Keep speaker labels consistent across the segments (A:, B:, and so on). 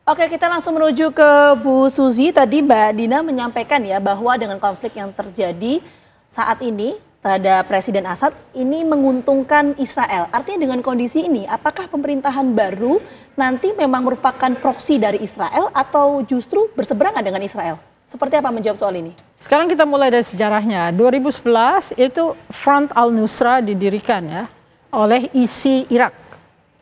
A: Oke, kita langsung menuju ke Bu Suzy. Tadi Mbak Dina menyampaikan ya bahwa dengan konflik yang terjadi saat ini terhadap Presiden Assad ini menguntungkan Israel. Artinya dengan kondisi ini, apakah pemerintahan baru nanti memang merupakan proksi dari Israel atau justru berseberangan dengan Israel? Seperti apa menjawab soal ini?
B: Sekarang kita mulai dari sejarahnya. 2011 itu Front al-Nusra didirikan ya oleh ISI Irak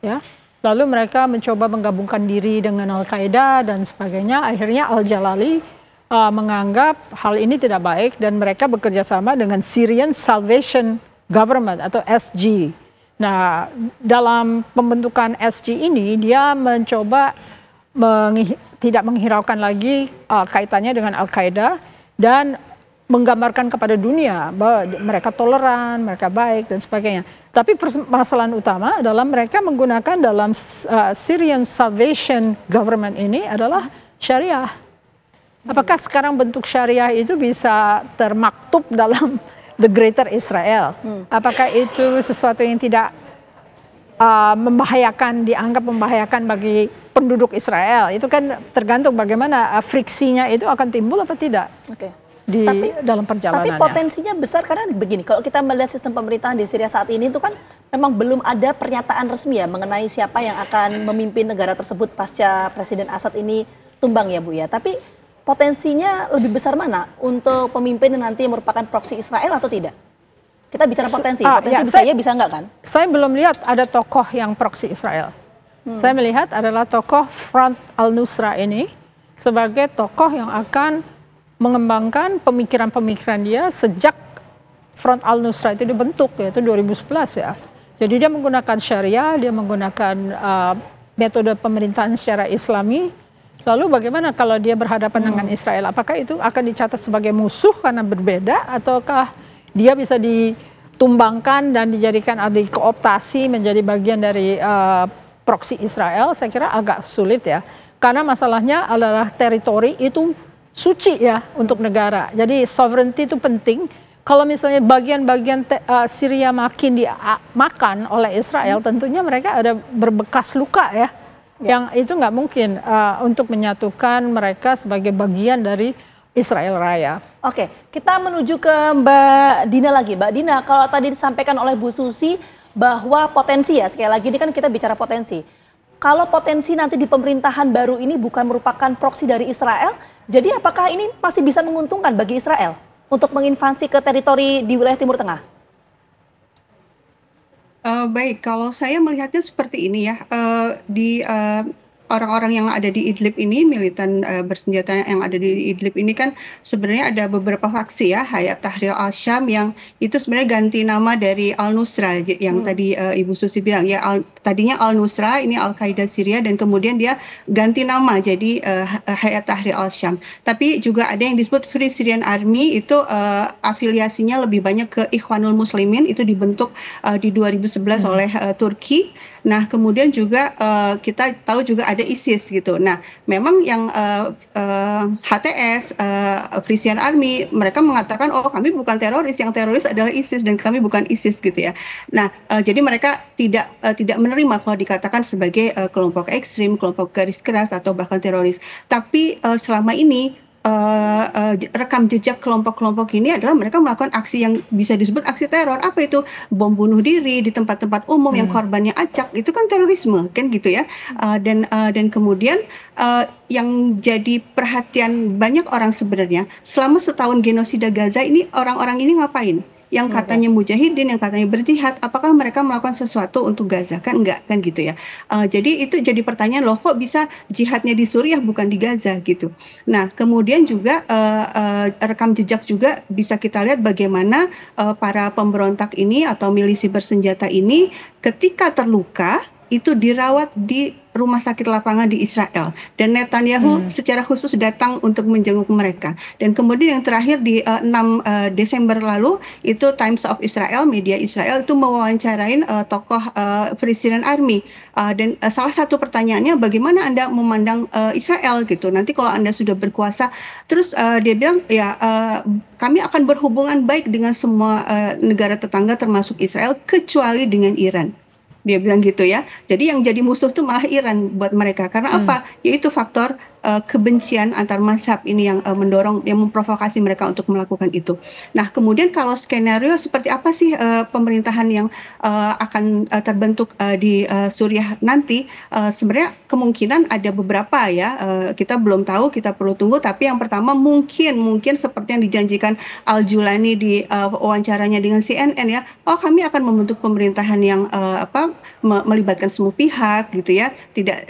B: ya. Lalu mereka mencoba menggabungkan diri dengan Al-Qaeda dan sebagainya. Akhirnya Al-Jalali menganggap hal ini tidak baik dan mereka bekerja sama dengan Syrian Salvation Government atau SG. Nah, dalam pembentukan SG ini dia mencoba tidak menghiraukan lagi kaitannya dengan Al-Qaeda dan menggambarkan kepada dunia bahwa mereka toleran, mereka baik dan sebagainya. Tapi permasalahan utama adalah mereka menggunakan dalam Syrian Salvation Government ini adalah syariah. Apakah sekarang bentuk syariah itu bisa termaktub dalam the Greater Israel? Apakah itu sesuatu yang tidak dianggap membahayakan bagi penduduk Israel? Itu kan tergantung bagaimana friksinya itu akan timbul apa tidak. Dalam perjalanannya.
A: Tapi potensinya besar karena begini, kalau kita melihat sistem pemerintahan di Syria saat ini itu kan memang belum ada pernyataan resmi ya mengenai siapa yang akan memimpin negara tersebut pasca Presiden Assad ini tumbang ya Bu ya. Tapi potensinya lebih besar mana untuk pemimpin yang nanti merupakan proksi Israel atau tidak? Kita bicara potensi bisa nggak kan?
B: Saya belum lihat ada tokoh yang proksi Israel. Saya melihat adalah tokoh Front al-Nusra ini sebagai tokoh yang akan mengembangkan pemikiran-pemikiran dia sejak Front al-Nusra itu dibentuk yaitu 2011 ya. Jadi dia menggunakan syariah, dia menggunakan metode pemerintahan secara Islami. Lalu bagaimana kalau dia berhadapan dengan Israel? Apakah itu akan dicatat sebagai musuh karena berbeda ataukah dia bisa ditumbangkan dan dijadikan dikooptasi menjadi bagian dari proksi Israel? Saya kira agak sulit ya. Karena masalahnya adalah teritori itu suci ya untuk negara. Jadi sovereignty itu penting. Kalau misalnya bagian-bagian Syria makin dimakan oleh Israel, tentunya mereka ada berbekas luka ya. Yang itu nggak mungkin untuk menyatukan mereka sebagai bagian dari Israel Raya.
A: Oke, kita menuju ke Mbak Dina lagi. Mbak Dina, kalau tadi disampaikan oleh Bu Susi bahwa potensi ya, sekali lagi ini kan kita bicara potensi. Kalau potensi nanti di pemerintahan baru ini bukan merupakan proksi dari Israel, jadi apakah ini masih bisa menguntungkan bagi Israel untuk menginvasi ke teritori di wilayah Timur Tengah?
C: Baik, kalau saya melihatnya seperti ini ya, orang-orang yang ada di Idlib ini, militan bersenjata yang ada di Idlib ini kan sebenarnya ada beberapa faksi ya, Hayat Tahrir al-Syam yang itu sebenarnya ganti nama dari Al-Nusra yang tadi Ibu Susi bilang ya, tadinya Al-Nusra ini Al-Qaeda Syria dan kemudian dia ganti nama jadi Hayat Tahrir al-Syam. Tapi juga ada yang disebut Free Syrian Army itu afiliasinya lebih banyak ke Ikhwanul Muslimin, itu dibentuk di 2011 oleh Turki. Nah, kemudian juga kita tahu juga ada ISIS gitu. Nah, memang yang HTS, Free Syrian Army, mereka mengatakan, oh kami bukan teroris, yang teroris adalah ISIS dan kami bukan ISIS gitu ya. Nah, jadi mereka tidak menerima kalau dikatakan sebagai kelompok ekstrim, kelompok garis keras atau bahkan teroris. Tapi selama ini rekam jejak kelompok-kelompok ini adalah mereka melakukan aksi yang bisa disebut aksi teror. Apa itu? Bom bunuh diri di tempat-tempat umum yang korbannya acak, itu kan terorisme kan gitu ya. Dan kemudian yang jadi perhatian banyak orang sebenarnya selama setahun genosida Gaza ini, orang-orang ini ngapain? Yang katanya mujahidin, yang katanya berjihad, apakah mereka melakukan sesuatu untuk Gaza? Kan enggak, kan gitu ya. Jadi itu jadi pertanyaan, loh kok bisa jihadnya di Suriah bukan di Gaza gitu. Nah, kemudian juga rekam jejak juga bisa kita lihat bagaimana para pemberontak ini atau milisi bersenjata ini ketika terluka itu dirawat di rumah sakit lapangan di Israel dan Netanyahu secara khusus datang untuk menjenguk mereka. Dan kemudian yang terakhir di 6 Desember lalu itu Times of Israel, media Israel itu mewawancarain tokoh Free Syrian Army dan salah satu pertanyaannya, bagaimana Anda memandang Israel gitu nanti kalau Anda sudah berkuasa. Terus dia bilang ya kami akan berhubungan baik dengan semua negara tetangga termasuk Israel kecuali dengan Iran. dia bilang gitu ya. Jadi yang jadi musuh tuh malah Iran buat mereka. Karena apa? Yaitu faktor kebencian antar mazhab ini yang mendorong, yang memprovokasi mereka untuk melakukan itu. Nah, kemudian kalau skenario seperti apa sih pemerintahan yang akan terbentuk di Suriah nanti? Sebenarnya kemungkinan ada beberapa ya. Kita belum tahu, kita perlu tunggu. Tapi yang pertama mungkin seperti yang dijanjikan Al-Julani di wawancaranya dengan CNN ya. Oh, kami akan membentuk pemerintahan yang melibatkan semua pihak gitu ya.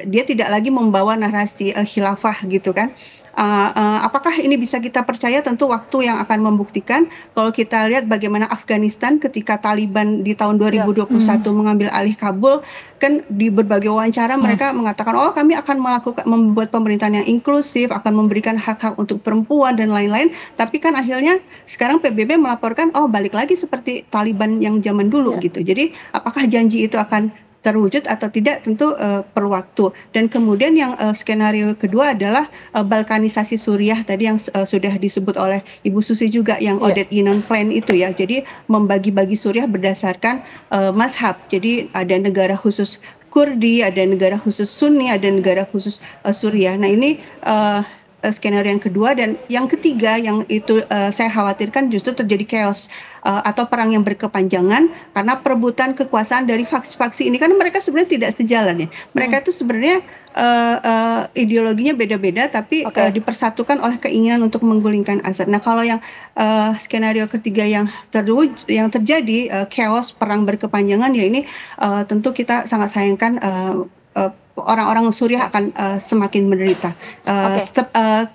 C: Dia tidak lagi membawa narasi khilafah gitu kan. Apakah ini bisa kita percaya? Tentu waktu yang akan membuktikan. Kalau kita lihat bagaimana Afghanistan ketika Taliban di tahun 2021 mengambil alih Kabul, kan di berbagai wawancara mereka mengatakan, oh kami akan membuat pemerintahan yang inklusif, akan memberikan hak-hak untuk perempuan dan lain-lain. Tapi kan akhirnya sekarang PBB melaporkan, oh balik lagi seperti Taliban yang zaman dulu gitu. Jadi apakah janji itu akan terwujud atau tidak, tentu perlu waktu. Dan kemudian yang skenario kedua adalah balkanisasi Suriah tadi yang sudah disebut oleh Ibu Susi juga, yang Odet-Yinon Plan itu ya. Jadi membagi-bagi Suriah berdasarkan mazhab. Jadi ada negara khusus Kurdi, ada negara khusus Sunni, ada negara khusus Suriah. Nah ini skenario yang kedua. Dan yang ketiga yang itu saya khawatirkan justru terjadi chaos atau perang yang berkepanjangan karena perebutan kekuasaan dari faksi-faksi ini, karena mereka sebenarnya tidak sejalan ya. Mereka itu sebenarnya ideologinya beda-beda tapi dipersatukan oleh keinginan untuk menggulingkan Assad. Nah kalau yang skenario ketiga yang terjadi chaos perang berkepanjangan ya, ini tentu kita sangat sayangkan. Orang-orang Suriah akan semakin menderita.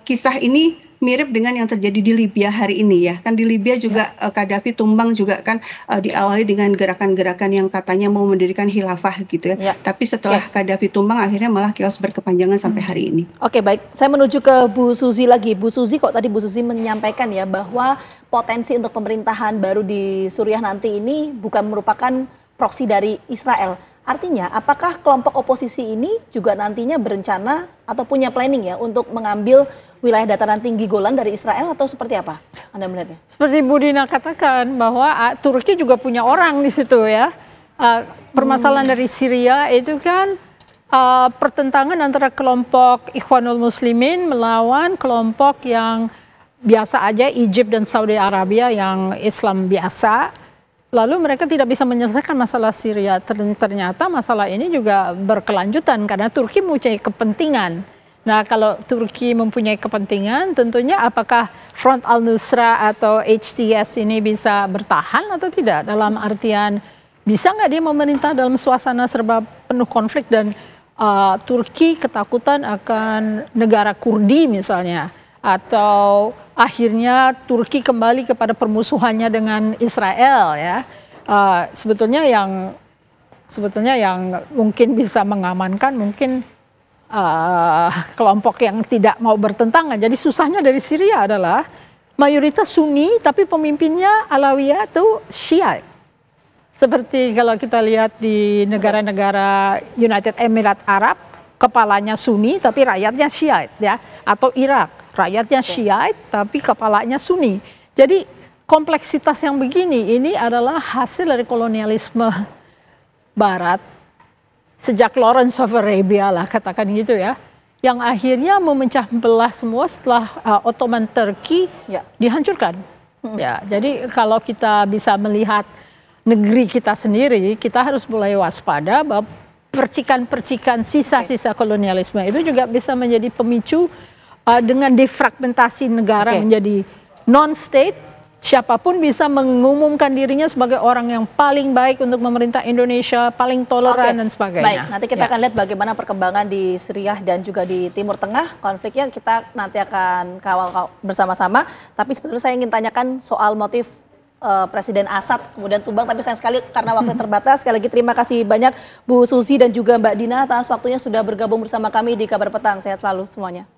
C: Kisah ini mirip dengan yang terjadi di Libya hari ini ya. Kan di Libya juga Gaddafi tumbang juga kan diawali dengan gerakan-gerakan yang katanya mau mendirikan khilafah gitu ya. Tapi setelah Gaddafi tumbang akhirnya malah chaos berkepanjangan sampai hari ini.
A: Oke, baik. Saya menuju ke Bu Susi lagi. Bu Susi, kok tadi Bu Susi menyampaikan ya bahwa potensi untuk pemerintahan baru di Suriah nanti ini bukan merupakan proksi dari Israel. Artinya, apakah kelompok oposisi ini juga nantinya berencana atau punya planning ya untuk mengambil wilayah dataran tinggi Golan dari Israel, atau seperti apa Anda melihatnya?
B: Seperti Bu Dina katakan bahwa Turki juga punya orang di situ ya. Permasalahan dari Syria itu kan pertentangan antara kelompok Ikhwanul Muslimin melawan kelompok yang biasa aja, Egypt dan Saudi Arabia yang Islam biasa. Lalu mereka tidak bisa menyelesaikan masalah Syria. Ternyata masalah ini juga berkelanjutan karena Turki mempunyai kepentingan. Nah, kalau Turki mempunyai kepentingan, tentunya apakah Front al-Nusra atau HTS ini bisa bertahan atau tidak? Dalam artian, bisa nggak dia memerintah dalam suasana serba penuh konflik dan Turki ketakutan akan negara Kurdi misalnya, atau akhirnya Turki kembali kepada permusuhannya dengan Israel ya. Sebetulnya yang mungkin bisa mengamankan mungkin kelompok yang tidak mau bertentangan. Jadi susahnya dari Syria adalah mayoritas Sunni tapi pemimpinnya Alawiyah itu Syiah. Seperti kalau kita lihat di negara-negara United Emirates Arab, kepalanya Sunni tapi rakyatnya Syiah ya, atau Irak. Rakyatnya Syiah tapi kepalanya Sunni. Jadi kompleksitas yang begini ini adalah hasil dari kolonialisme Barat sejak Lawrence of Arabia lah, katakan gitu ya, yang akhirnya memecah belah semua setelah Ottoman Turki dihancurkan. Ya, jadi kalau kita bisa melihat negeri kita sendiri, kita harus mulai waspada bahwa percikan-percikan sisa-sisa kolonialisme itu juga bisa menjadi pemicu dengan defragmentasi negara menjadi non-state, siapapun bisa mengumumkan dirinya sebagai orang yang paling baik untuk memerintah Indonesia, paling toleran dan sebagainya.
A: Baik, nanti kita akan lihat bagaimana perkembangan di Suriah dan juga di Timur Tengah, konfliknya kita nanti akan kawal bersama-sama. Tapi sebetulnya saya ingin tanyakan soal motif Presiden Assad kemudian tumbang, tapi sayang sekali karena waktu terbatas. Sekali lagi terima kasih banyak Bu Susi dan juga Mbak Dina atas waktunya sudah bergabung bersama kami di Kabar Petang. Sehat selalu semuanya.